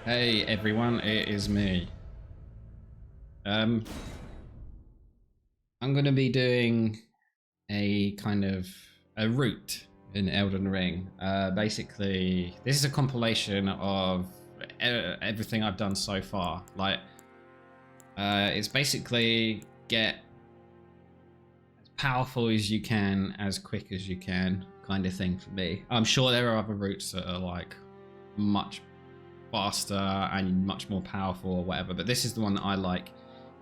Hey everyone, it is me. I'm gonna be doing a kind of a route in Elden Ring. Basically, this is a compilation of everything I've done so far. Like, it's basically get as powerful as you can, as quick as you can, kind of thing for me. I'm sure there are other routes that are like much faster and much more powerful or whatever, but this is the one that I like.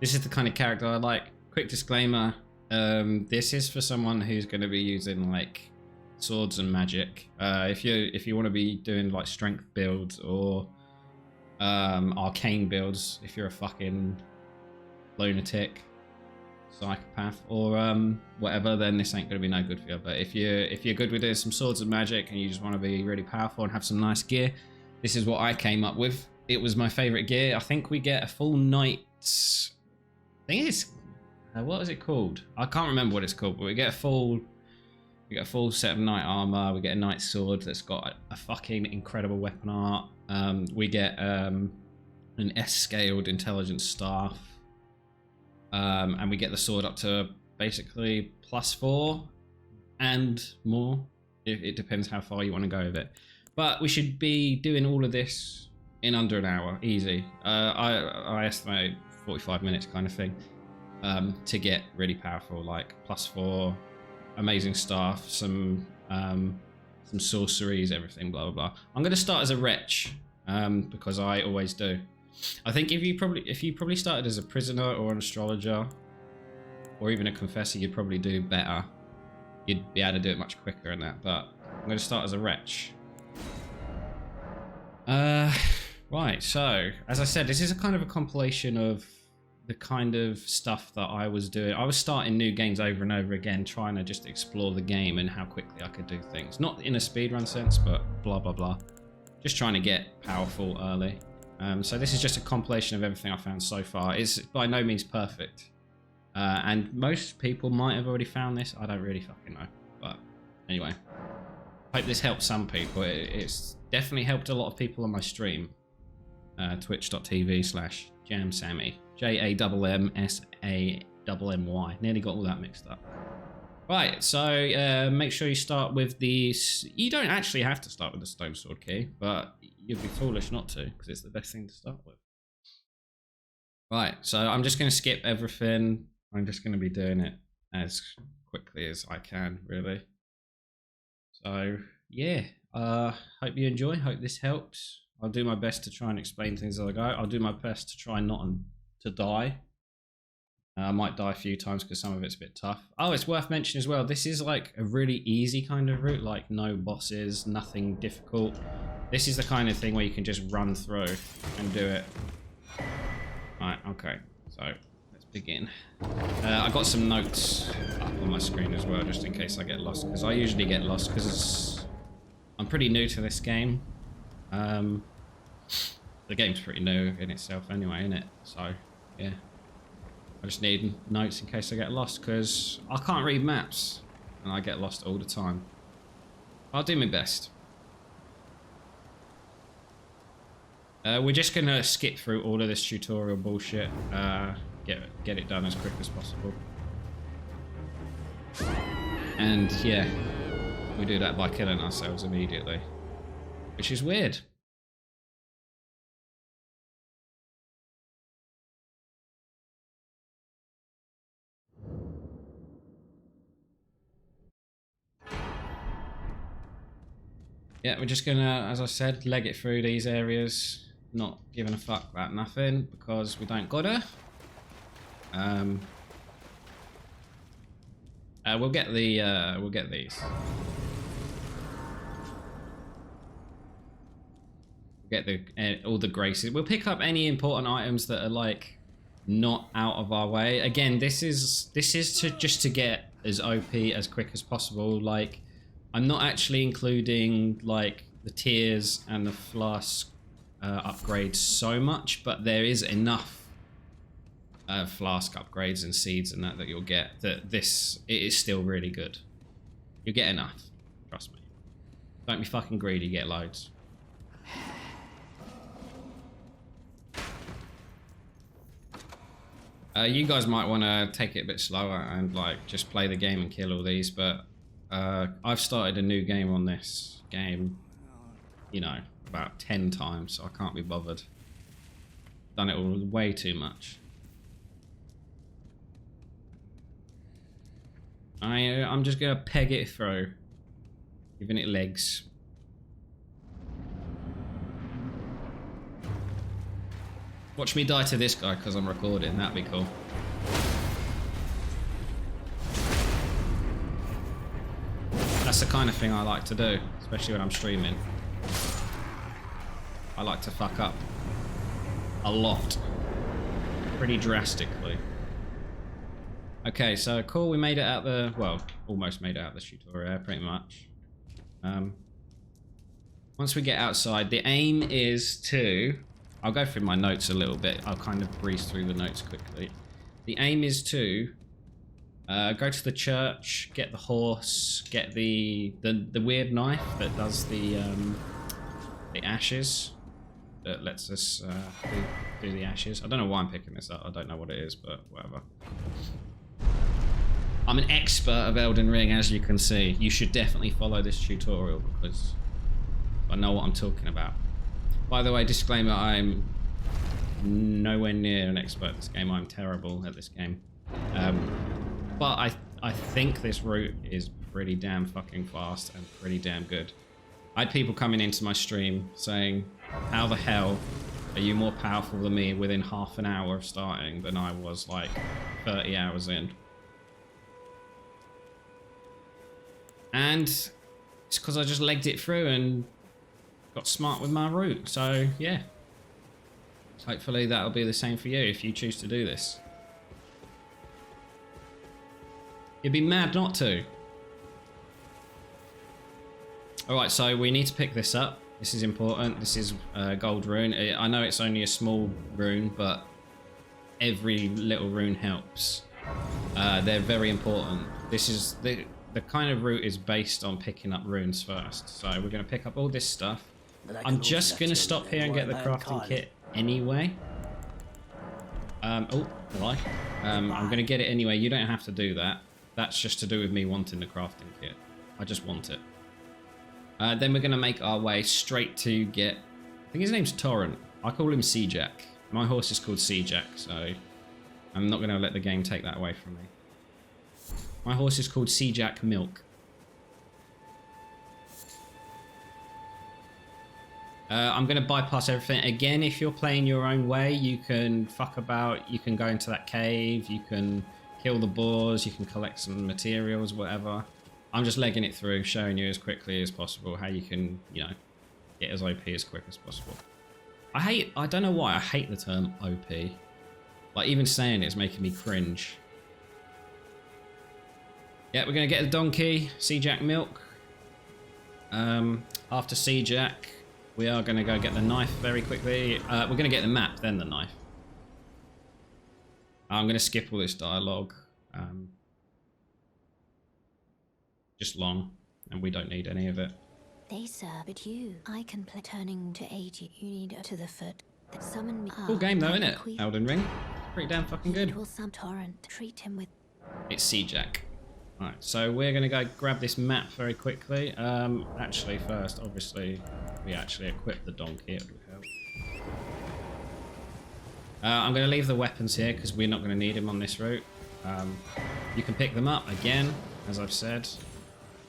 This is the kind of character I like. Quick disclaimer, this is for someone who's going to be using like swords and magic. If you want to be doing like strength builds or arcane builds, if you're a fucking lunatic, psychopath, or whatever, then this ain't going to be no good for you. But if you're good with doing some swords and magic and you just want to be really powerful and have some nice gear, this is what I came up with. It was my favorite gear. I think we get a full knight's... I think it's... what is it called? I can't remember what it's called, but we get a full set of knight armor. We get a knight sword that's got a fucking incredible weapon art. We get an S-scaled intelligence staff. And we get the sword up to basically +4 and more. It depends how far you want to go with it. But we should be doing all of this in under an hour, easy. I estimate 45 minutes kind of thing, to get really powerful, like +4, amazing staff, some sorceries, everything, blah, blah, blah. I'm going to start as a Wretch, because I always do. I think if you probably started as a prisoner or an astrologer or even a confessor, you'd probably do better. You'd be able to do it much quicker and that, but I'm going to start as a Wretch. Right, so as I said, this is a kind of a compilation of the kind of stuff that I was doing. I was starting new games over and over again, trying to just explore the game and how quickly I could do things. Not in a speedrun sense, but blah, blah, blah. Just trying to get powerful early. So this is just a compilation of everything I found so far. It's by no means perfect. And most people might have already found this. I don't really fucking know. But anyway, hope this helps some people. It's definitely helped a lot of people on my stream. Twitch.tv/JamSammy. JAMMSAMMY. Nearly got all that mixed up. Right, so make sure you start with the... You don't actually have to start with the stone sword key, but you'd be foolish not to, because it's the best thing to start with. Right, so I'm just going to skip everything. I'm just going to be doing it as quickly as I can, really. So, yeah, hope you enjoy. Hope this helps. I'll do my best to try and explain things as I go. I'll do my best to try not to die. I might die a few times because some of it's a bit tough. Oh, it's worth mentioning as well, this is like a really easy kind of route, like no bosses, nothing difficult. This is the kind of thing where you can just run through and do it. Right, okay, so let's begin. I got some notes up on my screen as well, just in case I get lost, because I usually get lost because I'm pretty new to this game. The game's pretty new in itself anyway, isn't it? So, yeah. I just need notes in case I get lost, because I can't read maps and I get lost all the time. I'll do my best. We're just gonna skip through all of this tutorial bullshit. Get it done as quick as possible. And yeah, we do that by killing ourselves immediately, which is weird. Yeah, we're just gonna, as I said, leg it through these areas, not giving a fuck about nothing, because we don't gotta. We'll get these. We'll get all the graces. We'll pick up any important items that are like not out of our way. Again, this is to get as OP as quick as possible. Like, I'm not actually including like the tiers and the flask upgrades so much, but there is enough flask upgrades and seeds and that you'll get that it is still really good. You'll get enough, trust me. Don't be fucking greedy, get loads. You guys might want to take it a bit slower and like just play the game and kill all these, but I've started a new game on this game, you know, about 10 times, so I can't be bothered. Done it all way too much. I'm just gonna peg it through, giving it legs. Watch me die to this guy because I'm recording, that'd be cool. That's the kind of thing I like to do, especially when I'm streaming. I like to fuck up. A lot. Pretty drastically. Okay, so cool, we made it out the... well, almost made it out the tutorial, pretty much. Once we get outside, the aim is to... I'll go through my notes a little bit. I'll kind of breeze through the notes quickly. The aim is to go to the church, get the horse, get the weird knife that does the ashes. That lets us do the ashes. I don't know why I'm picking this up. I don't know what it is, but whatever. I'm an expert of Elden Ring, as you can see. You should definitely follow this tutorial because I know what I'm talking about. By the way, disclaimer, I'm nowhere near an expert at this game. I'm terrible at this game. But I think this route is pretty damn fucking fast and pretty damn good. I had people coming into my stream saying, how the hell are you more powerful than me within half an hour of starting than I was like 30 hours in? And it's because I just legged it through and got smart with my route, so yeah. Hopefully that'll be the same for you if you choose to do this. You'd be mad not to. Alright, so we need to pick this up. This is important. This is gold rune. I know it's only a small rune, but every little rune helps. They're very important. This is the kind of route is based on picking up runes first. So we're going to pick up all this stuff. I'm just going to stop here and get the crafting kit anyway. Oh, lie. I'm going to get it anyway. You don't have to do that. That's just to do with me wanting the crafting kit. I just want it. Then we're going to make our way straight to get... I think his name's Torrent. I call him Seajack. My horse is called Seajack, so I'm not going to let the game take that away from me. My horse is called Seajack Milk. I'm going to bypass everything. Again, if you're playing your own way, you can fuck about. You can go into that cave. You can kill the boars. You can collect some materials, whatever. I'm just legging it through, showing you as quickly as possible how you can, you know, get as OP as quick as possible. I don't know why, I hate the term OP. Like, even saying it's making me cringe. Yeah, we're going to get the donkey, Seajack Milk. After Seajack, we are going to go get the knife very quickly. We're going to get the map, then the knife. I'm going to skip all this dialogue. Just long, and we don't need any of it. They serve it you. I can play turning to aid you. You need to the foot. Summon me. Cool game though, isn't it? Elden Ring. Pretty damn fucking good. Will some torrent treat him with... It's Seajack. Alright, so we're going to go grab this map very quickly. Actually, first, obviously, we actually equip the donkey. It would help. I'm going to leave the weapons here because we're not going to need them on this route. You can pick them up, again, as I've said.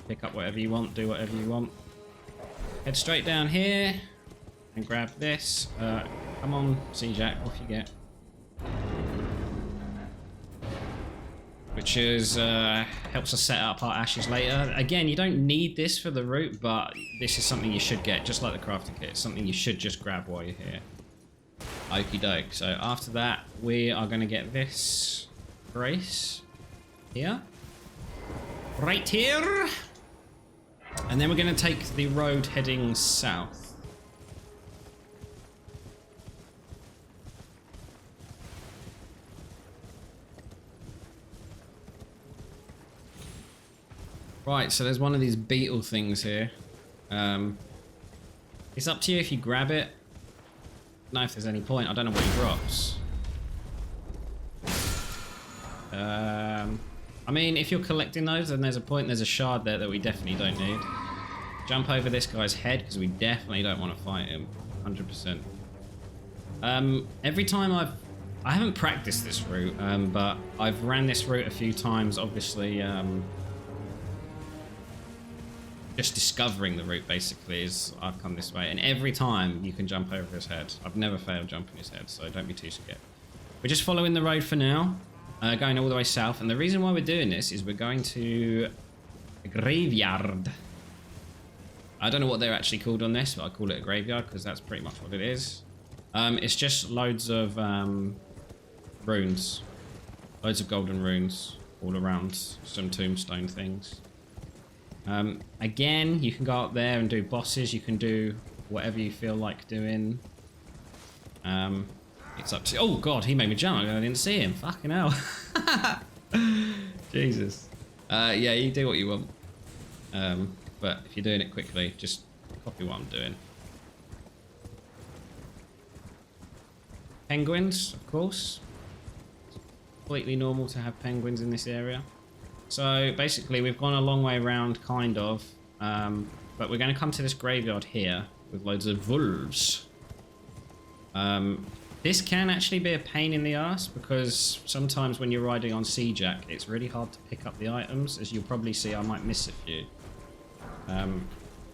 Pick up whatever you want, do whatever you want. Head straight down here and grab this. Come on, Seajack, off you get. Which is helps us set up our ashes later. Again, you don't need this for the route, but this is something you should get, just like the crafting kit. It's something you should just grab while you're here. Okie doke. So after that, we are going to get this brace here. Right here. And then we're going to take the road heading south. Right, so there's one of these beetle things here. It's up to you if you grab it. I don't know if there's any point. I don't know what it drops. I mean, if you're collecting those, then there's a point. There's a shard there that we definitely don't need. Jump over this guy's head because we definitely don't want to fight him. 100%. Every time I haven't practiced this route, but I've ran this route a few times. Obviously, just discovering the route basically is I've come this way, and every time you can jump over his head. I've never failed jumping his head, so don't be too scared. We're just following the road for now, going all the way south, and the reason why we're doing this is we're going to a graveyard. I don't know what they're actually called on this, but I call it a graveyard because that's pretty much what it is. It's just loads of runes, loads of golden runes all around some tombstone things. Again, you can go up there and do bosses. You can do whatever you feel like doing. It's up to... Oh god, he made me jump. I didn't see him. Fucking hell. Jesus. Yeah, you do what you want. But if you're doing it quickly, just copy what I'm doing. Penguins, of course. It's completely normal to have penguins in this area. So basically we've gone a long way around, kind of, but we're going to come to this graveyard here with loads of wolves. This can actually be a pain in the ass because sometimes when you're riding on Sea-Jack, it's really hard to pick up the items. As you'll probably see, I might miss a few. I'm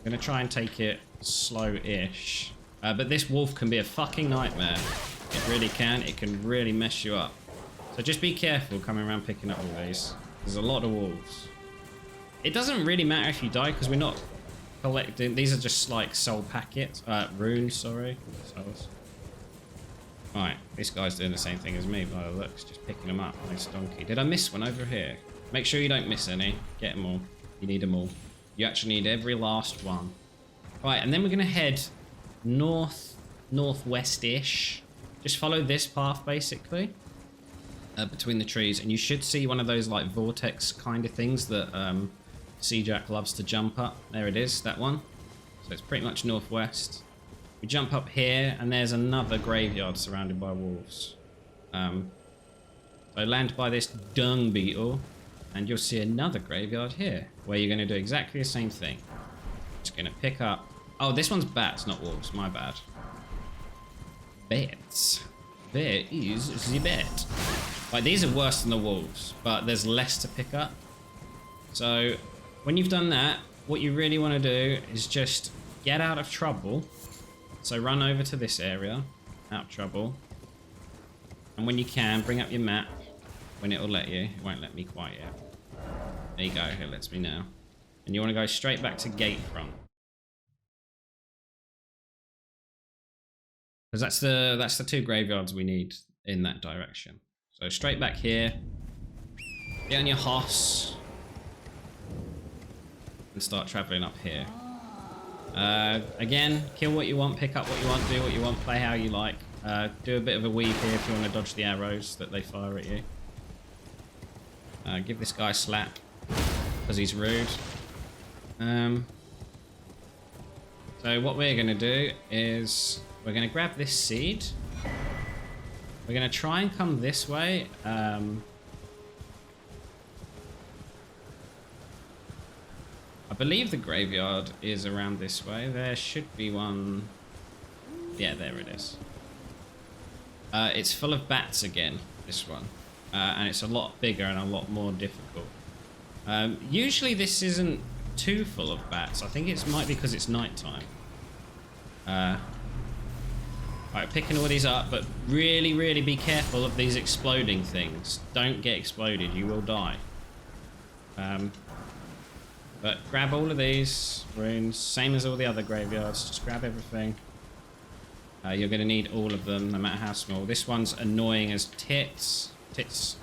going to try and take it slow-ish, but this wolf can be a fucking nightmare. It really can. It can really mess you up. So just be careful coming around picking up all these. There's a lot of wolves. It doesn't really matter if you die because we're not collecting. These are just like soul packets. Runes, sorry. Souls. Right, this guy's doing the same thing as me by the looks. Just picking them up. Nice donkey. Did I miss one over here? Make sure you don't miss any. Get them all. You need them all. You actually need every last one. Right, and then we're going to head northwest-ish. Just follow this path, basically. Between the trees, and you should see one of those like vortex kind of things that Sea-Jack loves to jump up. There it is, that one. So it's pretty much northwest. We jump up here and there's another graveyard surrounded by wolves. So land by this dung beetle and you'll see another graveyard here where you're going to do exactly the same thing. Just going to pick up... Oh, this one's bats, not wolves, my bad. Bats. There is the bat. Right, these are worse than the wolves, but there's less to pick up. So when you've done that, what you really want to do is just get out of trouble. So run over to this area, out of trouble. And when you can, bring up your map when it'll let you. It won't let me quite yet. There you go, it lets me now. And you want to go straight back to Gatefront. Because that's the two graveyards we need in that direction. So straight back here, get on your horse, and start traveling up here. Again, kill what you want, pick up what you want, do what you want, play how you like. Do a bit of a weave here if you want to dodge the arrows that they fire at you. Give this guy a slap, because he's rude. So what we're going to do is we're going to grab this seed. We're going to try and come this way. I believe the graveyard is around this way. There should be one. Yeah, there it is. It's full of bats again, this one. And it's a lot bigger and a lot more difficult. Usually this isn't too full of bats. I think it might be because it's nighttime. Alright, picking all these up, but really, really be careful of these exploding things. Don't get exploded, you will die. But grab all of these runes, same as all the other graveyards, just grab everything. You're going to need all of them, no matter how small. This one's annoying as tits. Tits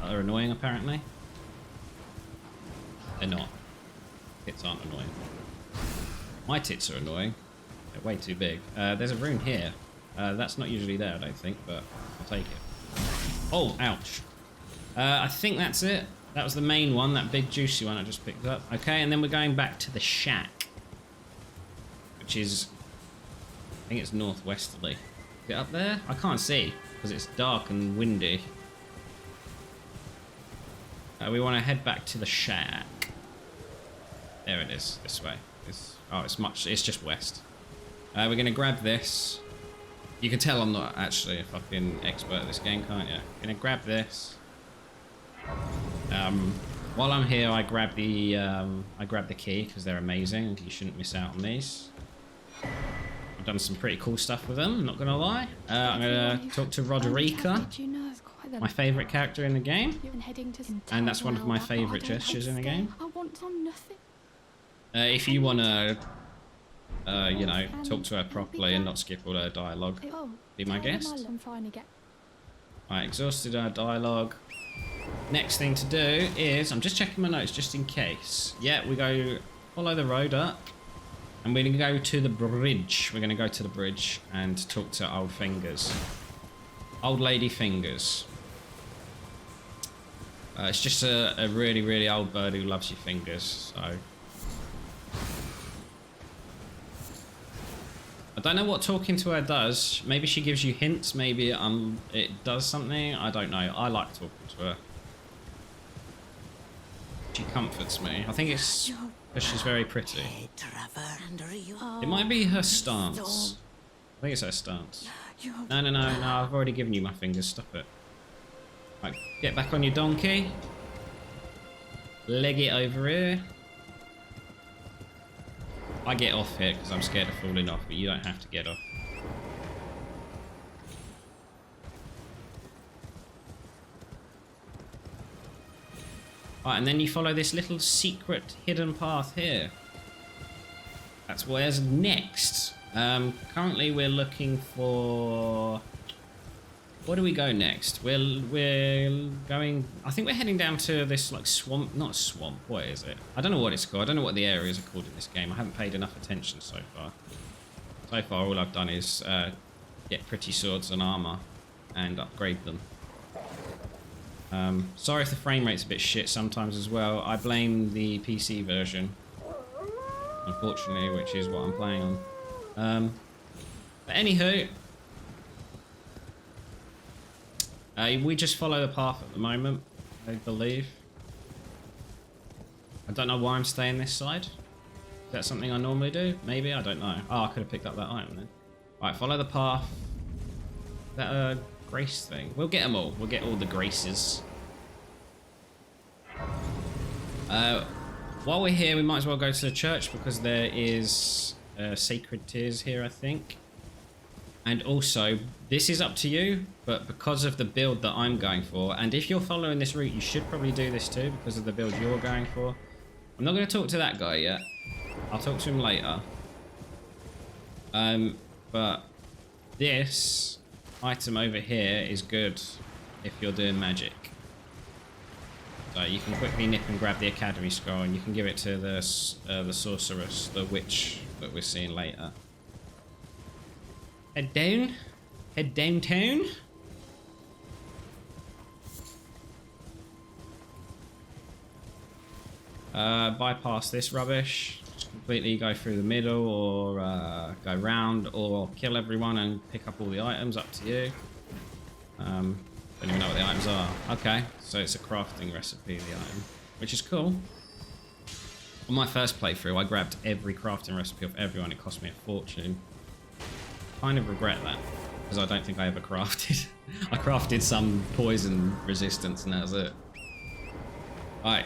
are annoying, apparently. They're not. Tits aren't annoying. My tits are annoying. They're way too big. There's a rune here. That's not usually there, I don't think, but I'll take it. Oh, ouch. I think that's it. That was the main one, that big juicy one I just picked up. Okay, and then we're going back to the shack, which is, I think it's northwesterly. Is it up there? I can't see, because it's dark and windy. We want to head back to the shack. There it is, this way. It's just west. We're going to grab this. You can tell I'm not actually a fucking expert at this game, can't you? Going to grab this. While I'm here, I grab the key because they're amazing. You shouldn't miss out on these. I've done some pretty cool stuff with them, not gonna lie. I'm gonna talk to Roderica, my favourite character in the game, and that's one of my favourite gestures in the game. If you wanna, you know, talk to her properly and not skip all her dialogue, be my guest. Right, exhausted our dialogue. Next thing to do is, I'm just checking my notes just in case. Yeah, we go follow the road up. And we're going to go to the bridge. We're going to go to the bridge and talk to old Fingers. Old lady Fingers. It's just a really, really old bird who loves your fingers. So I don't know what talking to her does. Maybe she gives you hints. Maybe it does something. I don't know. I like talking to her. She comforts me. I think it's because she's very pretty. It might be her stance. I think it's her stance. No, I've already given you my fingers. Stop it. Right, get back on your donkey. Leg it over here. I get off here because I'm scared of falling off, but you don't have to get off. Right, and then you follow this little secret hidden path here. That's where's next. Currently we're looking for... Where do we go next? We're going... I think we're heading down to this like swamp. Not swamp, what is it? I don't know what it's called. I don't know what the areas are called in this game. I haven't paid enough attention so far. So far all I've done is get pretty swords and armor and upgrade them. Sorry if the frame rate's a bit shit sometimes as well. I blame the PC version, unfortunately, which is what I'm playing on. But anywho, we just follow the path at the moment, I believe. I don't know why I'm staying this side. Is that something I normally do? Maybe, I don't know. Oh, I could have picked up that item then. Right, follow the path. Is that a grace thing? We'll get them all. We'll get all the graces. While we're here, we might as well go to the church because there is sacred tears here, I think. And also, this is up to you, but because of the build that I'm going for, and if you're following this route, you should probably do this too because of the build you're going for. I'm not going to talk to that guy yet. I'll talk to him later. But this item over here is good if you're doing magic. So you can quickly nip and grab the Academy Scroll and you can give it to the sorceress, the witch that we're seeing later. Head down. Head downtown. Bypass this rubbish. Just completely go through the middle or go round or kill everyone and pick up all the items, up to you. Don't even know what the items are. Okay, so it's a crafting recipe, the item, which is cool. On my first playthrough, I grabbed every crafting recipe of everyone. It cost me a fortune. Kind of regret that, because I don't think I ever crafted. I crafted some poison resistance and that was it. Alright,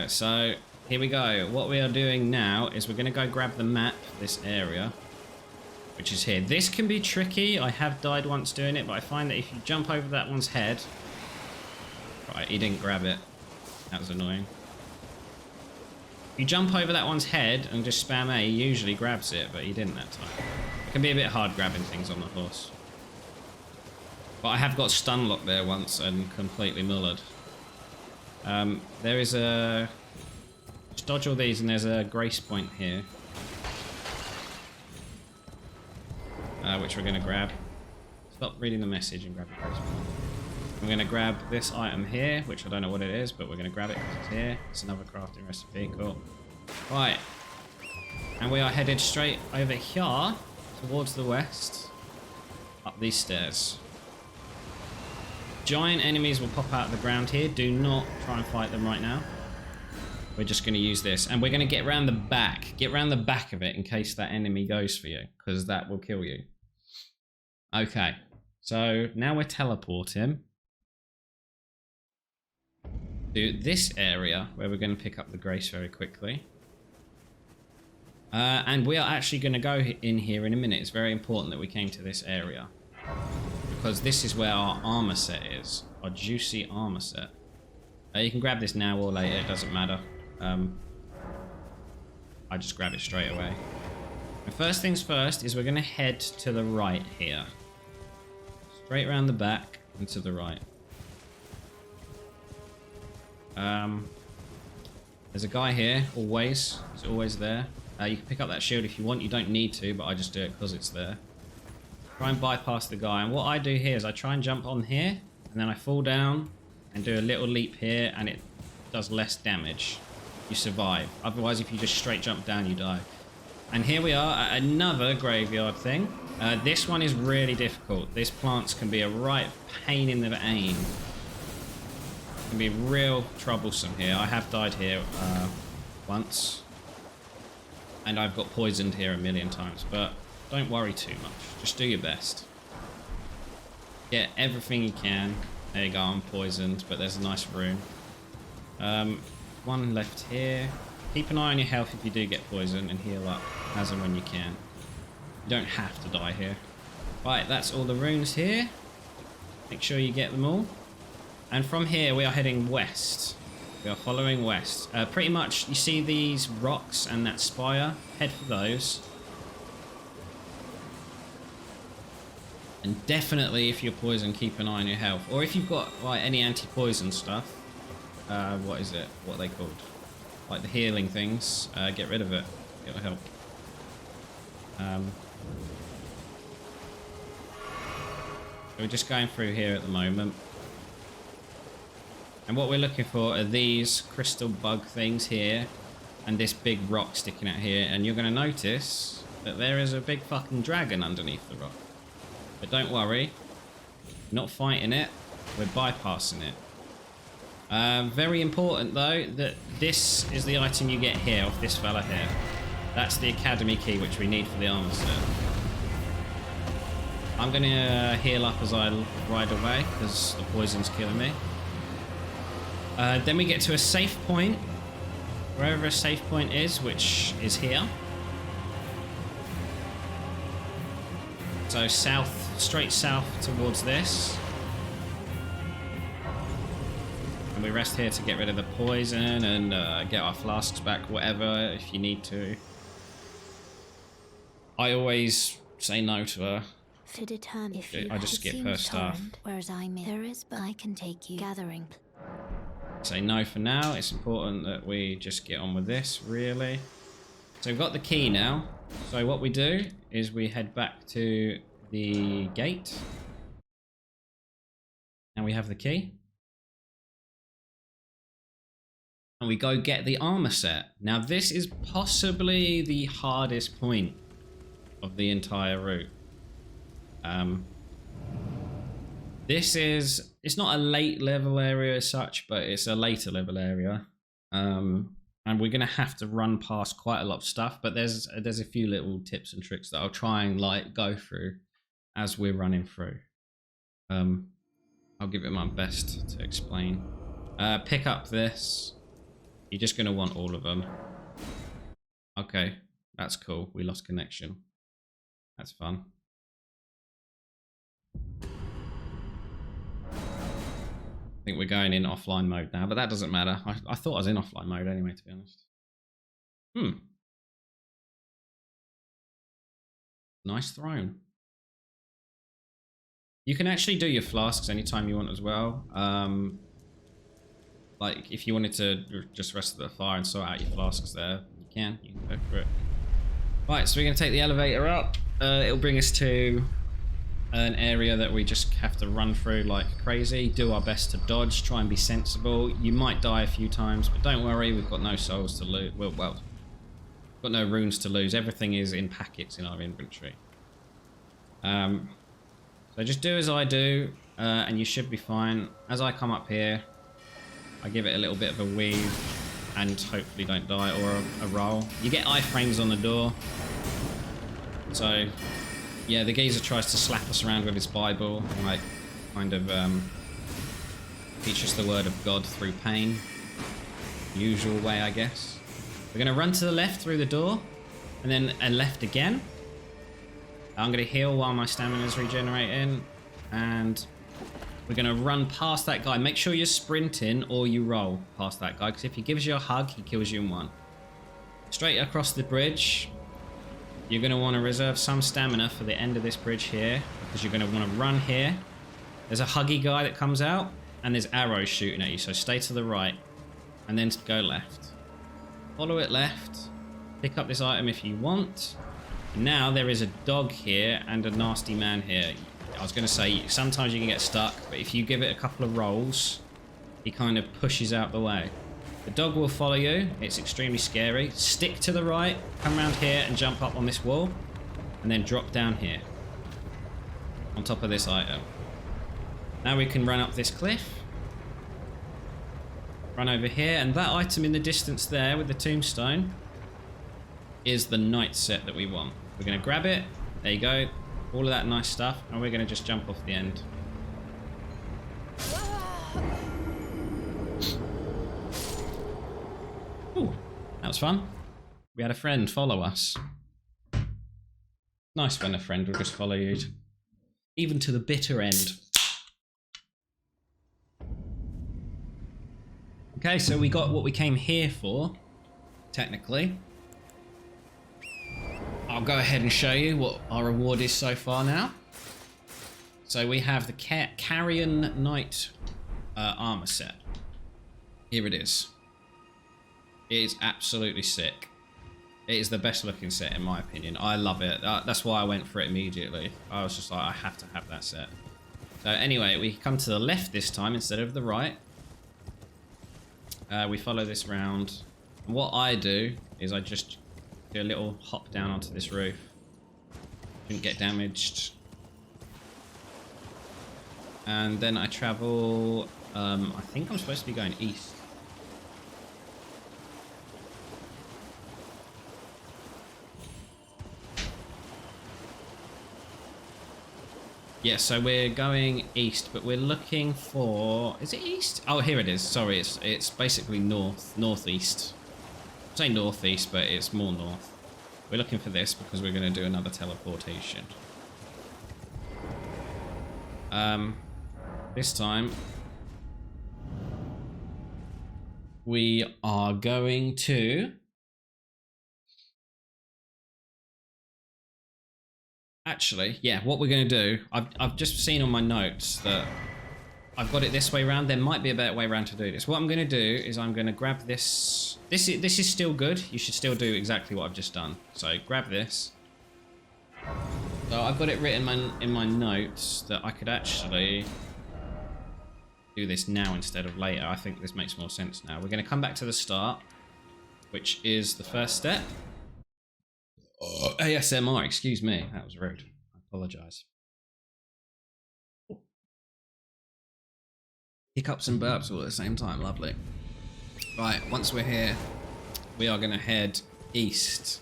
so here we go. What we are doing now is we're going to go grab the map, this area, which is here. This can be tricky. I have died once doing it, but I find that if you jump over that one's head... Right, he didn't grab it. That was annoying. If you jump over that one's head and just spam A, he usually grabs it, but he didn't that time. It can be a bit hard grabbing things on the horse. But I have got stun locked there once and completely mullered. There is a... Just dodge all these and there's a grace point here. Which we're going to grab. Stop reading the message and grab the grace point. We're going to grab this item here, which I don't know what it is, but we're going to grab it because it's here. It's another crafting recipe, cool. Right. And we are headed straight over here towards the west, up these stairs. Giant enemies will pop out of the ground here. Do not try and fight them right now. We're just going to use this. And we're going to get around the back. Get around the back of it in case that enemy goes for you. Because that will kill you. Okay. So now we're teleporting to this area where we're going to pick up the Grace very quickly. And we are actually going to go in here in a minute. It's very important that we came to this area. Because this is where our armor set is. Our juicy armor set. You can grab this now or later. It doesn't matter. I just grab it straight away. And first things first is we're going to head to the right here. Straight around the back and to the right. There's a guy here, always. He's always there. You can pick up that shield if you want. You don't need to, but I just do it because it's there. Try and bypass the guy. And what I do here is I try and jump on here, and then I fall down and do a little leap here, and it does less damage. You survive. Otherwise, if you just straight jump down, you die. And here we are at another graveyard thing. This one is really difficult. These plants can be a right pain in the vein. Can be real troublesome here. I have died here once. And I've got poisoned here a million times. But don't worry too much. Just do your best. Get everything you can. There you go, I'm poisoned. But there's a nice rune. One left here. Keep an eye on your health if you do get poisoned. And heal up as and when you can. You don't have to die here. Right, that's all the runes here. Make sure you get them all. And from here, we are heading west. We are following west. Pretty much, you see these rocks and that spire? Head for those. And definitely, if you're poisoned, keep an eye on your health. Or if you've got like any anti-poison stuff. What is it? What are they called? Like the healing things. Get rid of it. It'll help. We're just going through here at the moment. And what we're looking for are these crystal bug things here. And this big rock sticking out here. And you're going to notice that there is a big fucking dragon underneath the rock. But don't worry. We're not fighting it. We're bypassing it. Very important though, that this is the item you get here off this fella here. That's the academy key which we need for the armor set. I'm going to heal up as I ride away because the poison's killing me. Then we get to a safe point, wherever a safe point is, which is here. So south, straight south towards this. And we rest here to get rid of the poison and get our flasks back, whatever, if you need to. I always say no to her. To determine if you I just skip her stuff. Whereas there is, but I can take you gathering. Say no for now. It's important that we just get on with this, really. So we've got the key now. So what we do is we head back to the gate. And we have the key. And we go get the armor set. Now this is possibly the hardest point of the entire route. It's not a late level area as such, but it's a later level area. And we're going to have to run past quite a lot of stuff, but there's a few little tips and tricks that I'll try and like go through as we're running through. I'll give it my best to explain. Pick up this. You're just going to want all of them. Okay, that's cool. We lost connection. That's fun. I think we're going in offline mode now, but that doesn't matter. I thought I was in offline mode anyway, to be honest. Nice throne. You can actually do your flasks anytime you want as well. Like, if you wanted to just rest at the fire and sort out your flasks there, you can go for it. Right, so we're going to take the elevator up. It'll bring us to an area that we just have to run through like crazy, do our best to dodge, try and be sensible. You might die a few times, but don't worry, we've got no souls to lose. Well, got no runes to lose. Everything is in packets in our inventory. So just do as I do. and you should be fine. As I come up here, I give it a little bit of a weave and hopefully don't die, or a roll. You get iframes on the door. So, yeah, the geezer tries to slap us around with his Bible, like, kind of, teach us the word of God through pain. Usual way, I guess. We're going to run to the left through the door, and then a left again. I'm going to heal while my stamina's regenerating, and we're going to run past that guy. Make sure you're sprinting or you roll past that guy, because if he gives you a hug, he kills you in one. Straight across the bridge. You're going to want to reserve some stamina for the end of this bridge here, because you're going to want to run here. There's a huggy guy that comes out, and there's arrows shooting at you, so stay to the right, and then go left. Follow it left. Pick up this item if you want. Now there is a dog here and a nasty man here. I was going to say, sometimes you can get stuck, but if you give it a couple of rolls, he kind of pushes out the way. The dog will follow you. It's extremely scary. Stick to the right, come around here and jump up on this wall, and then drop down here on top of this item. Now we can run up this cliff, run over here, and that item in the distance there with the tombstone is the knight set that we want. We're going to grab it. There you go. All of that nice stuff, and we're going to just jump off the end. Ooh, that was fun. We had a friend follow us. Nice when a friend will just follow you, even to the bitter end. Okay, so we got what we came here for, technically. I'll go ahead and show you what our reward is so far now. So we have the Carian Knight armor set. Here it is. It is absolutely sick. It is the best looking set in my opinion. I love it. That's why I went for it immediately. I was just like, I have to have that set. So anyway, we come to the left this time instead of the right. We follow this round. And what I do is I just do a little hop down onto this roof. Didn't get damaged. And then I travel, I think I'm supposed to be going east. Yeah, so we're going east, but we're looking for... Is it east? Oh, here it is. Sorry, it's basically northeast. I say northeast, but it's more north. We're looking for this because we're going to do another teleportation. This time we are going to... Actually, yeah, what we're going to do, I've just seen on my notes that I've got it this way around. There might be a better way around to do this. What I'm going to do is I'm going to grab this. This is still good. You should still do exactly what I've just done. So grab this. So I've got it written in my notes that I could actually do this now instead of later. I think this makes more sense now. We're going to come back to the start, which is the first step. ASMR, excuse me. That was rude. I apologise. Hiccups and burps all at the same time. Lovely. Right, once we're here, we are going to head east.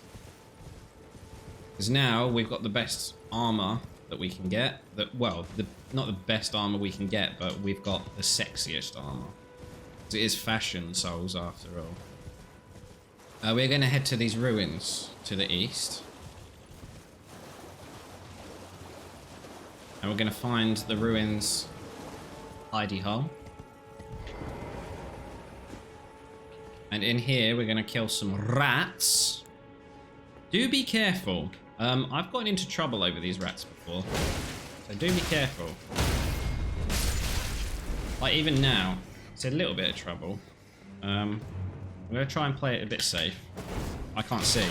Because now we've got the best armour that we can get. Well, not the best armour we can get, but we've got the sexiest armour. It is fashion souls after all. We're going to head to these ruins to the east. And we're going to find the ruins hidey hole. And in here, we're going to kill some rats. Do be careful. I've gotten into trouble over these rats before. So do be careful. Like even now, it's a little bit of trouble. I'm going to try and play it a bit safe. I can't see.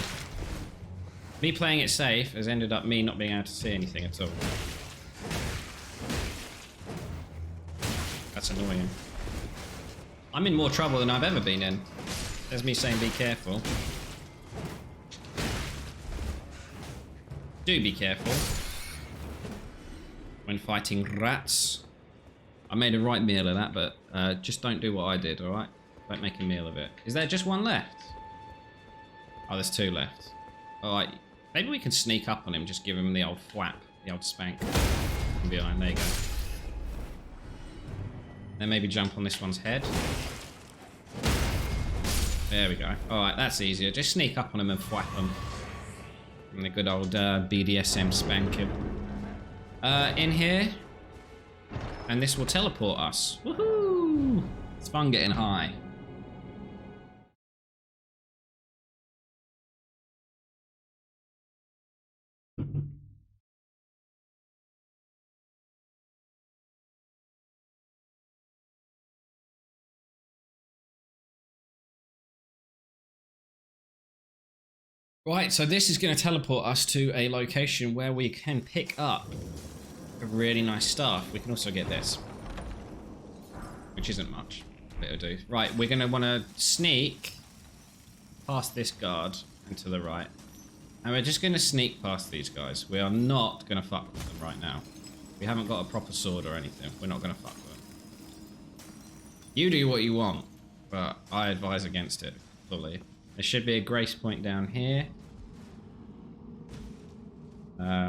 Me playing it safe has ended up me not being able to see anything at all. That's annoying. I'm in more trouble than I've ever been in. There's me saying be careful. Do be careful when fighting rats. I made a right meal of that, but just don't do what I did, alright? Don't make a meal of it. Is there just one left? Oh, there's two left. Alright, maybe we can sneak up on him, just give him the old thwap, the old spank. From behind, there you go. Then maybe jump on this one's head. There we go. Alright, that's easier. Just sneak up on him and thwap him. And the good old BDSM spank him. In here. And this will teleport us. Woohoo! It's fun getting high. Right, so this is going to teleport us to a location where we can pick up really nice stuff. We can also get this, which isn't much, but it'll do. Right, we're going to want to sneak past this guard and to the right. And we're just going to sneak past these guys. We are not going to fuck with them right now. We haven't got a proper sword or anything. We're not going to fuck with them. You do what you want, but I advise against it fully. There should be a grace point down here.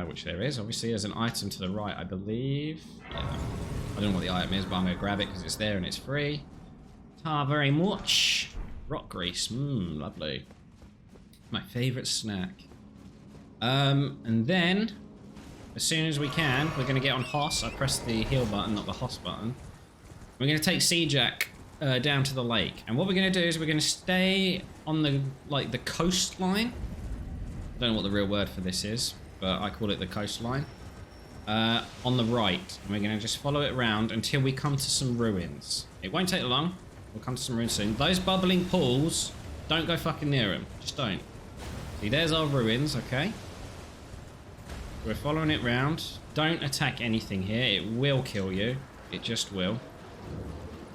Which there is. Obviously, there's an item to the right, I believe. Yeah. I don't know what the item is, but I'm going to grab it because it's there and it's free. Ah, very much. Rock grease. Mmm, lovely. My favourite snack. And then, as soon as we can, we're going to get on Hoss. I pressed the heal button, not the Hoss button. We're going to take Sea-Jack down to the lake. And what we're going to do is we're going to stay on the coastline. I don't know what the real word for this is, but I call it the coastline. On the right. And we're going to just follow it around until we come to some ruins. It won't take long. We'll come to some ruins soon. Those bubbling pools, don't go fucking near them. Just don't. See, there's our ruins, okay? We're following it round. Don't attack anything here. It will kill you. It just will.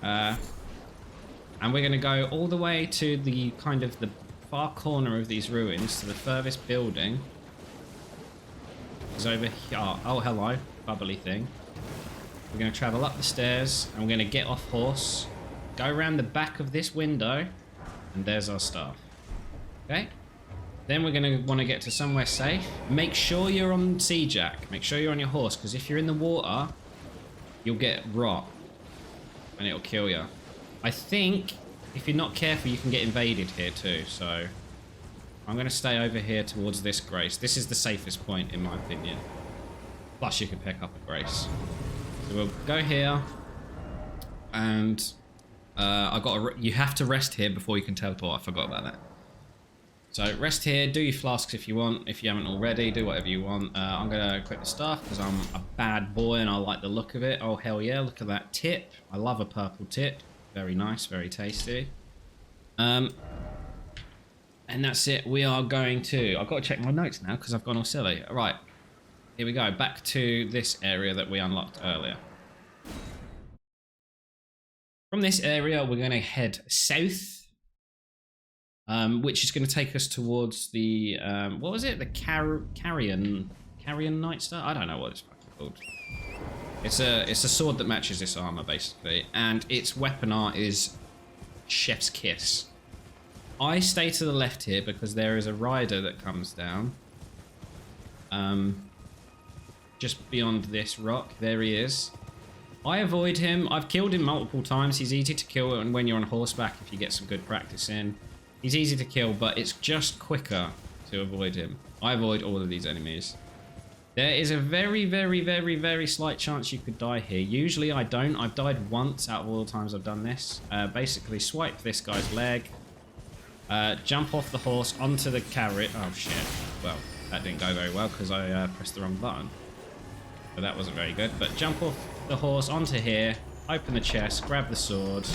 And we're going to go all the way to the kind of the far corner of these ruins, to the furthest building. It's over here. Oh, hello. Bubbly thing. We're going to travel up the stairs, and we're going to get off horse, go around the back of this window, and there's our staff. Okay? Then we're going to want to get to somewhere safe. Make sure you're on Sea-Jack. Make sure you're on your horse, because if you're in the water, you'll get rot, and it'll kill you. I think if you're not careful, you can get invaded here too, so I'm going to stay over here towards this grace. This is the safest point, in my opinion. Plus, you can pick up a grace. So we'll go here, and you have to rest here before you can teleport. I forgot about that. So rest here, do your flasks if you want. If you haven't already, do whatever you want. I'm going to equip the staff because I'm a bad boy and I like the look of it. Oh, hell yeah, look at that tip. I love a purple tip. Very nice, very tasty. And that's it. We are going to... I've got to check my notes now because I've gone all silly. All right, here we go. Back to this area that we unlocked earlier. From this area, we're going to head south. Which is going to take us towards the, what was it? The Carian Night Star? I don't know what it's fucking called. It's a sword that matches this armor, basically. And its weapon art is chef's kiss. I stay to the left here because there is a rider that comes down. Just beyond this rock. There he is. I avoid him. I've killed him multiple times. He's easy to kill and when you're on horseback if you get some good practice in. He's easy to kill, but it's just quicker to avoid him. I avoid all of these enemies. There is a very, very, very, very slight chance you could die here. Usually I don't. I've died once out of all the times I've done this. Basically, swipe this guy's leg. Jump off the horse onto the carrot. Oh, shit. Well, that didn't go very well because I pressed the wrong button. But that wasn't very good. But jump off the horse onto here. Open the chest. Grab the sword.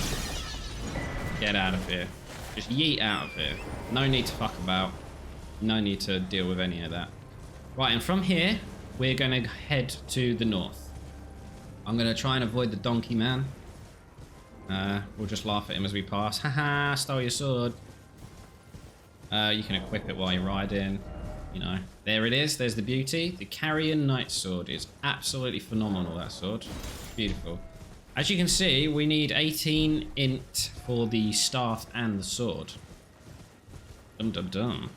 Get out of here. Just yeet out of here. No need to fuck about. No need to deal with any of that. Right, and from here, we're going to head to the north. I'm going to try and avoid the donkey man. We'll just laugh at him as we pass. Haha, stole your sword. You can equip it while you're riding. You know, there it is. There's the beauty. The Carian Knight Sword is absolutely phenomenal, that sword. Beautiful. As you can see, we need 18 int for the staff and the sword. Dum dum dum.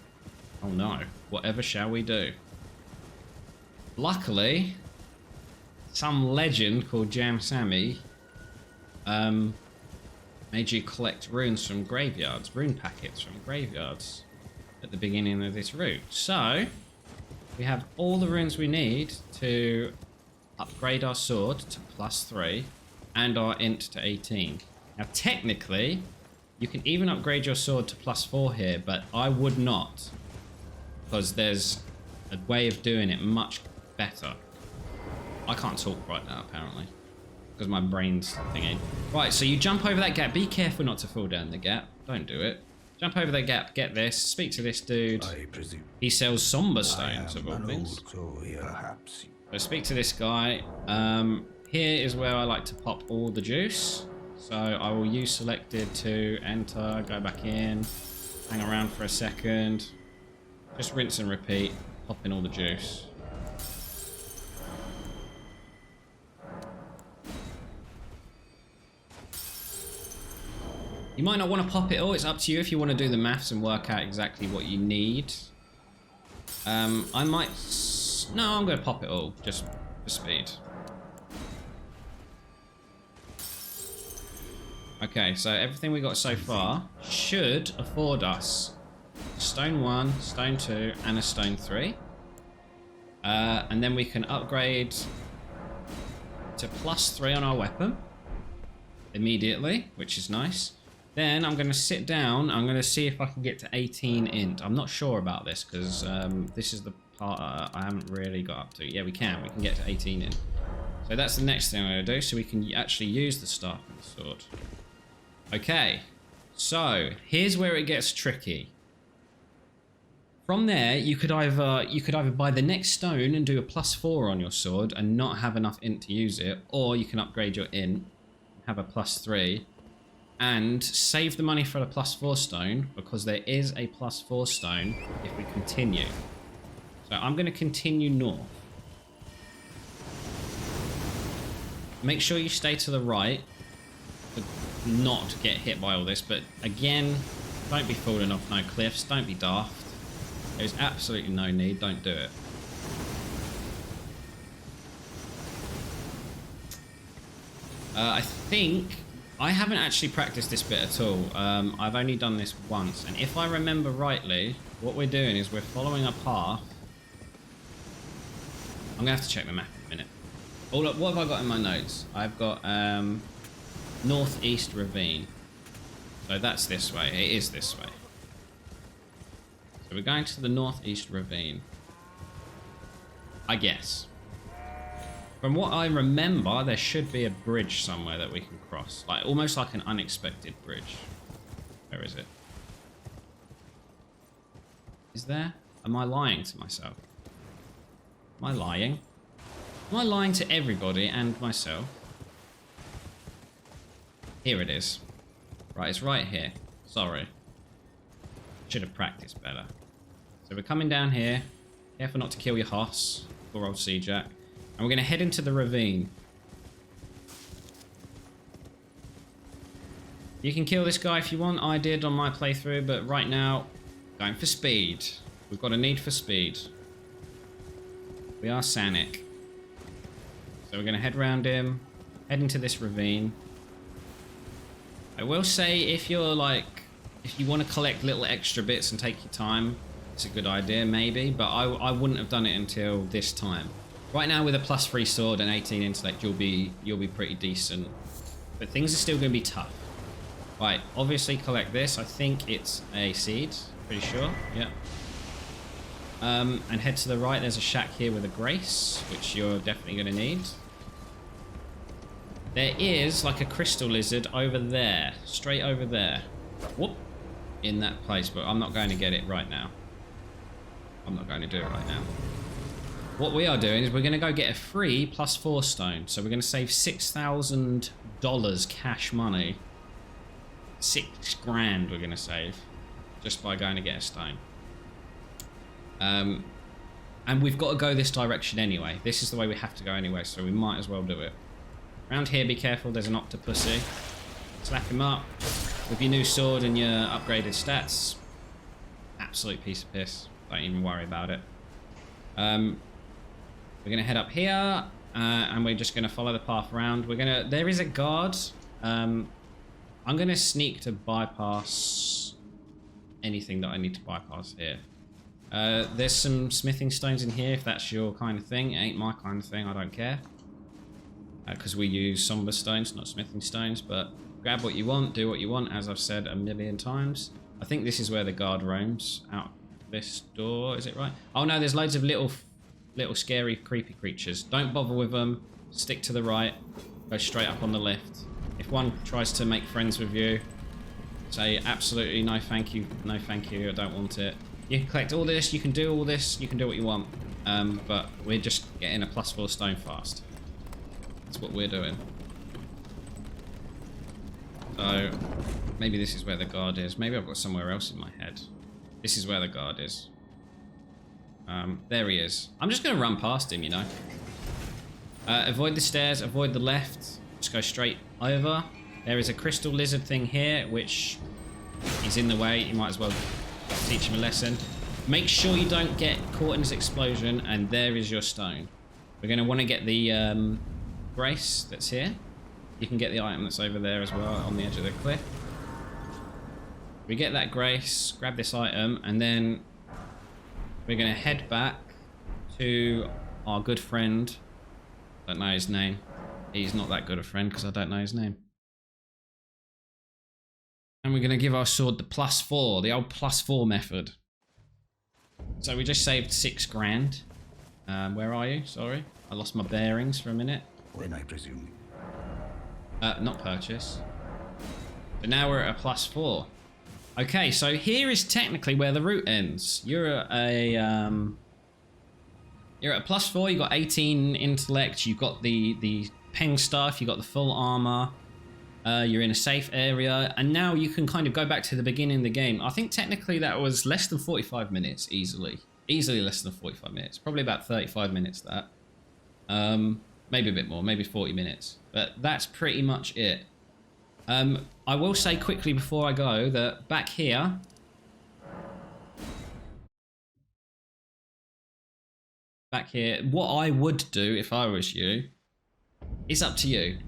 Oh no. Whatever shall we do? Luckily, some legend called Jam Sammy made you collect runes from graveyards, rune packets from graveyards at the beginning of this route. So, we have all the runes we need to upgrade our sword to +3 and our int to 18. Now technically, you can even upgrade your sword to +4 here, but I would not, because there's a way of doing it much better. I can't talk right now apparently, because my brain's thinking. Right, so you jump over that gap. Be careful not to fall down the gap. Don't do it. Jump over that gap, get this, speak to this dude. He sells somber stones of all things. So speak to this guy. Here is where I like to pop all the juice. So I will use selected to enter, go back in, hang around for a second. Just rinse and repeat, pop in all the juice. You might not want to pop it all, it's up to you if you want to do the maths and work out exactly what you need. I might... No, I'm going to pop it all, just for speed. Okay, so everything we got so far should afford us stone 1, stone 2, and a stone 3. And then we can upgrade to +3 on our weapon immediately, which is nice. Then I'm going to sit down. I'm going to see if I can get to 18 int. I'm not sure about this because this is the part I haven't really got up to. Yeah, we can. We can get to 18 int. So that's the next thing I'm going to do, so we can actually use the staff and the sword. Okay, so here's where it gets tricky. From there, you could either buy the next stone and do a +4 on your sword and not have enough int to use it, or you can upgrade your int, have a +3. And save the money for the +4 stone, because there is a +4 stone if we continue. So I'm going to continue north. Make sure you stay to the right to not get hit by all this, but again, don't be falling off no cliffs, don't be daft. There's absolutely no need, don't do it. I think... I haven't actually practiced this bit at all. I've only done this once, and if I remember rightly, what we're doing is we're following a path. I'm gonna have to check the map in a minute. Oh look, what have I got in my notes? I've got northeast ravine. So that's this way. It is this way. So we're going to the northeast ravine, I guess. From what I remember, there should be a bridge somewhere that we can cross. Like, almost like an unexpected bridge. Where is it? Is there? Am I lying to myself? Am I lying? Am I lying to everybody and myself? Here it is. Right, it's right here. Sorry. Should have practiced better. So we're coming down here. Careful not to kill your horse. Poor old Sea Jack. And we're going to head into the ravine. You can kill this guy if you want. I did on my playthrough, but right now, going for speed. We've got a need for speed. We are Sanic. So we're going to head around him, head into this ravine. I will say, if you're like, if you want to collect little extra bits and take your time, it's a good idea, maybe, but I wouldn't have done it until this time. Right now, with a +3 sword and 18 intellect, you'll be pretty decent. But things are still going to be tough. Right, obviously collect this. I think it's a seed. Pretty sure. Yeah. And head to the right. There's a shack here with a grace, which you're definitely going to need. There is like a crystal lizard over there. Straight over there. Whoop. In that place, but I'm not going to get it right now. I'm not going to do it right now. What we are doing is we're going to go get a free +4 stone. So we're going to save $6,000 cash money. 6 grand we're going to save just by going to get a stone. And we've got to go this direction anyway. This is the way we have to go anyway, so we might as well do it. Around here, be careful, there's an octopusy. Slap him up with your new sword and your upgraded stats. Absolute piece of piss. Don't even worry about it. We're gonna head up here, and we're just gonna follow the path around. There is a guard. I'm gonna sneak to bypass anything that I need to bypass here. There's some smithing stones in here if that's your kind of thing. It ain't my kind of thing, I don't care. Because we use somber stones, not smithing stones, but grab what you want, do what you want, as I've said a million times. I think this is where the guard roams, out this door, is it right? Oh no, there's loads of little scary, creepy creatures. Don't bother with them, stick to the right, go straight up on the left. If one tries to make friends with you, say absolutely no thank you, I don't want it. You can collect all this, you can do all this, you can do what you want, but we're just getting a +4 stone fast. That's what we're doing. So, maybe this is where the guard is. Maybe I've got somewhere else in my head. This is where the guard is. There he is. I'm just going to run past him, you know. Avoid the stairs, avoid the left. Just go straight over. There is a crystal lizard thing here, which is in the way. You might as well teach him a lesson. Make sure you don't get caught in this explosion, and there is your stone. We're going to want to get the grace that's here. You can get the item that's over there as well on the edge of the cliff. We get that grace, grab this item, and then we're going to head back to our good friend. Don't know his name. He's not that good a friend because I don't know his name. And we're going to give our sword the +4, the old +4 method. So we just saved 6 grand. Where are you? Sorry. I lost my bearings for a minute. Then I presume. Not purchase. But now we're at a +4. Okay, so here is technically where the route ends. You're at a +4. You got 18 intellect. You've got the peng stuff. You got the full armor. You're in a safe area, and now you can kind of go back to the beginning of the game. I think technically that was less than 45 minutes, easily less than 45 minutes. Probably about 35 minutes. That. Maybe a bit more, maybe 40 minutes. But that's pretty much it. I will say quickly before I go that back here... what I would do if I was you is up to you.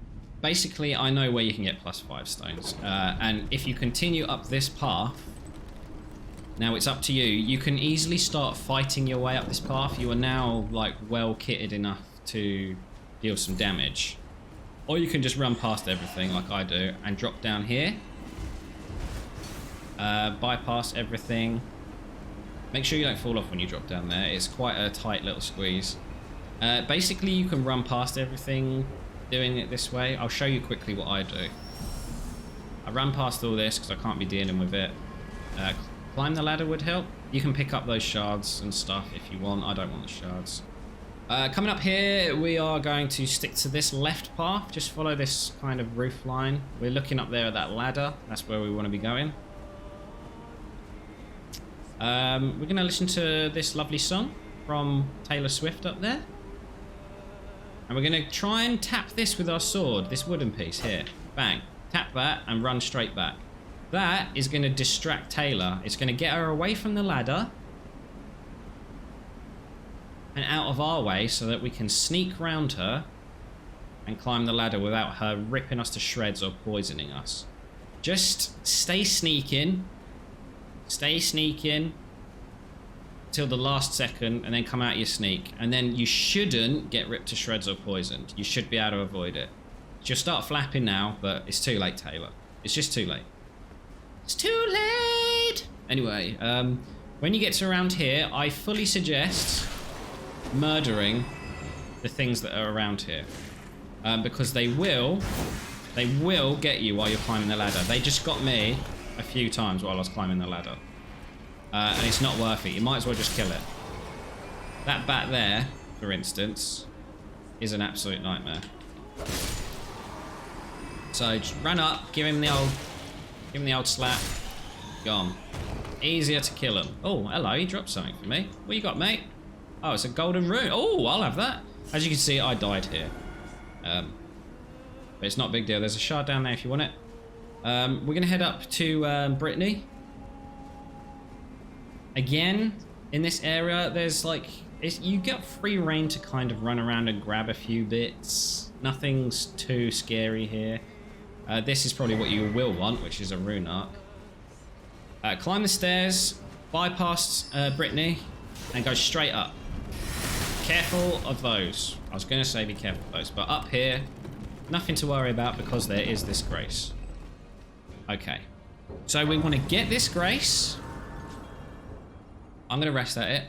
Basically, I know where you can get +5 stones. And if you continue up this path... Now it's up to you. You can easily start fighting your way up this path. You are now, like, well kitted enough to deal some damage, or you can just run past everything like I do and drop down here, bypass everything. Make sure you don't fall off when you drop down there. It's quite a tight little squeeze. Basically you can run past everything doing it this way. I'll show you quickly what I do. I run past all this because I can't be dealing with it. Climb the ladder would help. You can pick up those shards and stuff if you want. I don't want the shards. Coming up here, we are going to stick to this left path. Just follow this kind of roof line. We're looking up there at that ladder. That's where we want to be going. We're going to listen to this lovely song from Taylor Swift up there. And we're going to try and tap this with our sword, this wooden piece here. Bang. Tap that and run straight back. That is going to distract Taylor. It's going to get her away from the ladder and out of our way so that we can sneak round her and climb the ladder without her ripping us to shreds or poisoning us. Just stay sneaking till the last second and then come out your sneak, and then you shouldn't get ripped to shreds or poisoned. You should be able to avoid it. She'll start flapping now, but it's too late, Taylor. It's just too late. It's too late! Anyway, when you get to around here, I fully suggest murdering the things that are around here, because they will get you while you're climbing the ladder. They just got me a few times while I was climbing the ladder, and it's not worth it. You might as well just kill it. That bat there, for instance, is an absolute nightmare. So just run up, give him the old slap. Gone. Easier to kill him. Oh, hello, he dropped something for me. What you got, mate? Oh, it's a golden rune. Oh, I'll have that. As you can see, I died here. but it's not a big deal. There's a shard down there if you want it. We're going to head up to Brittany. Again, in this area, there's like... you get free reign to kind of run around and grab a few bits. Nothing's too scary here. This is probably what you will want, which is a rune arc. Climb the stairs, bypass Brittany, and go straight up. Careful of those. I was going to say be careful of those, but up here, nothing to worry about because there is this grace. Okay. So we want to get this grace. I'm going to rest at it.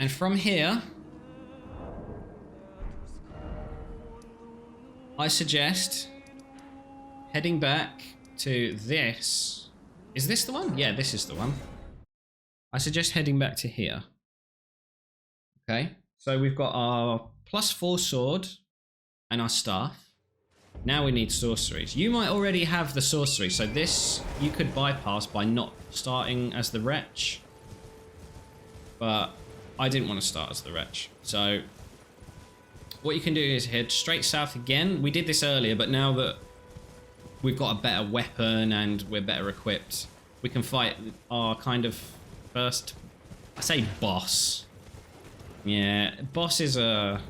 And from here, I suggest heading back to this. Is this the one? Yeah, this is the one. I suggest heading back to here. Okay, so we've got our +4 sword and our staff. Now we need sorceries. You might already have the sorcery, so this you could bypass by not starting as the Wretch. But I didn't want to start as the Wretch. So what you can do is head straight south again. We did this earlier, but now that we've got a better weapon and we're better equipped, we can fight our kind of first, I say boss. Yeah, boss is a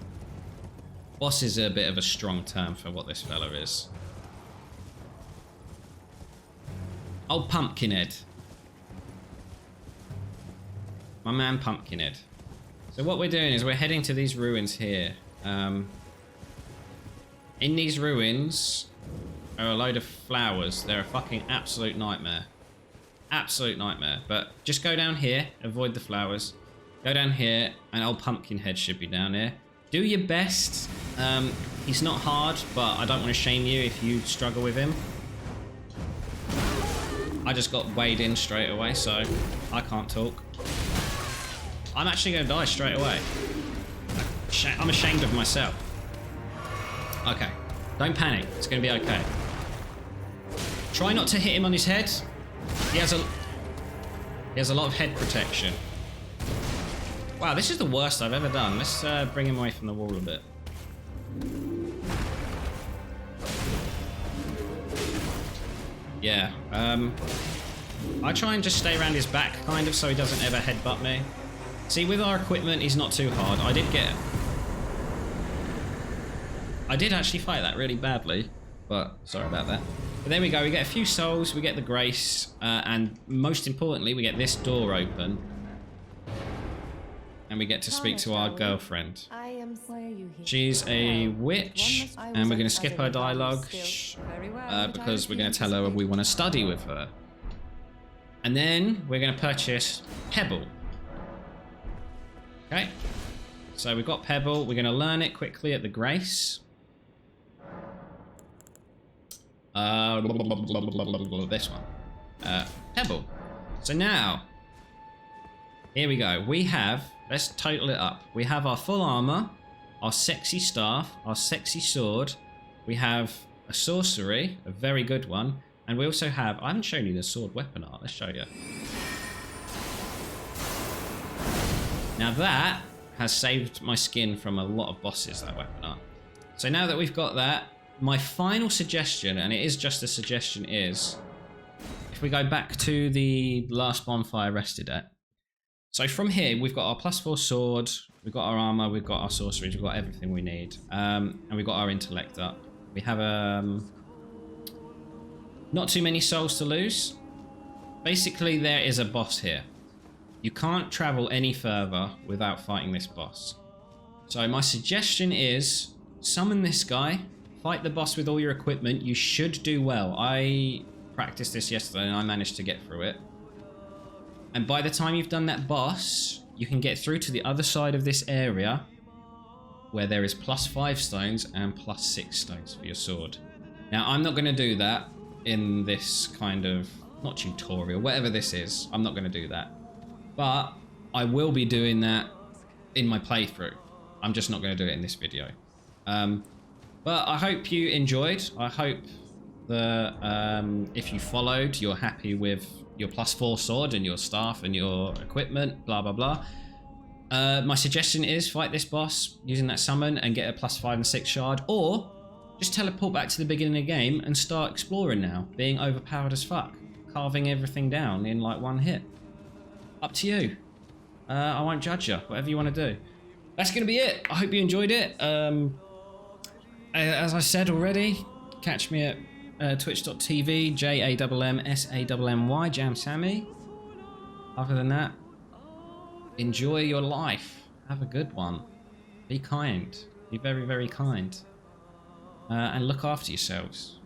bit of a strong term for what this fella is. Old Pumpkinhead. My man Pumpkinhead. So what we're doing is we're heading to these ruins here. In these ruins are a load of flowers. They're a fucking absolute nightmare. Absolute nightmare. But just go down here, avoid the flowers. Go down here, and old Pumpkinhead should be down here. Do your best. He's not hard, but I don't want to shame you if you struggle with him. I just got weighed in straight away, so I can't talk. I'm actually going to die straight away. I'm ashamed of myself. Okay. Don't panic. It's going to be okay. Try not to hit him on his head. He has a lot of head protection. Wow, this is the worst I've ever done. Let's bring him away from the wall a bit. Yeah, I try and just stay around his back, kind of, so he doesn't ever headbutt me. See, with our equipment, he's not too hard. I did actually fight that really badly, but sorry about that. But there we go, we get a few souls, we get the grace, and most importantly, we get this door open. And we get to speak to our girlfriend. She's a witch, and we're going to skip her dialogue because we're going to tell her we want to study with her. And then we're going to purchase Pebble. Okay, so we've got Pebble. We're going to learn it quickly at the Grace. This one. Pebble. So now, here we go. We have... Let's total it up. We have our full armor, our sexy staff, our sexy sword. We have a sorcery, a very good one. And we also have... I haven't shown you the sword weapon art. Let's show you. Now that has saved my skin from a lot of bosses, that weapon art. So now that we've got that, my final suggestion, and it is just a suggestion, is... If we go back to the last bonfire rested at, so from here, we've got our +4 sword, we've got our armor, we've got our sorceries, we've got everything we need. And we've got our intellect up. We have not too many souls to lose. Basically, there is a boss here. You can't travel any further without fighting this boss. So my suggestion is, summon this guy, fight the boss with all your equipment. You should do well. I practiced this yesterday and I managed to get through it. And by the time you've done that boss, you can get through to the other side of this area where there is +5 stones and +6 stones for your sword. Now, I'm not going to do that in this kind of, not tutorial, whatever this is. I'm not going to do that. But I will be doing that in my playthrough. I'm just not going to do it in this video. But I hope you enjoyed. I hope that if you followed, you're happy with your +4 sword and your staff and your equipment, blah, blah, blah. My suggestion is fight this boss using that summon and get a +5 and 6 shard, or just teleport back to the beginning of the game and start exploring now, being overpowered as fuck, carving everything down in like one hit. Up to you. I won't judge you, whatever you want to do. That's going to be it. I hope you enjoyed it. As I said already, catch me at twitch.tv, JAMMSAMMY, Jam Sammy. Other than that, enjoy your life. Have a good one. Be kind. Be very, very kind. And look after yourselves.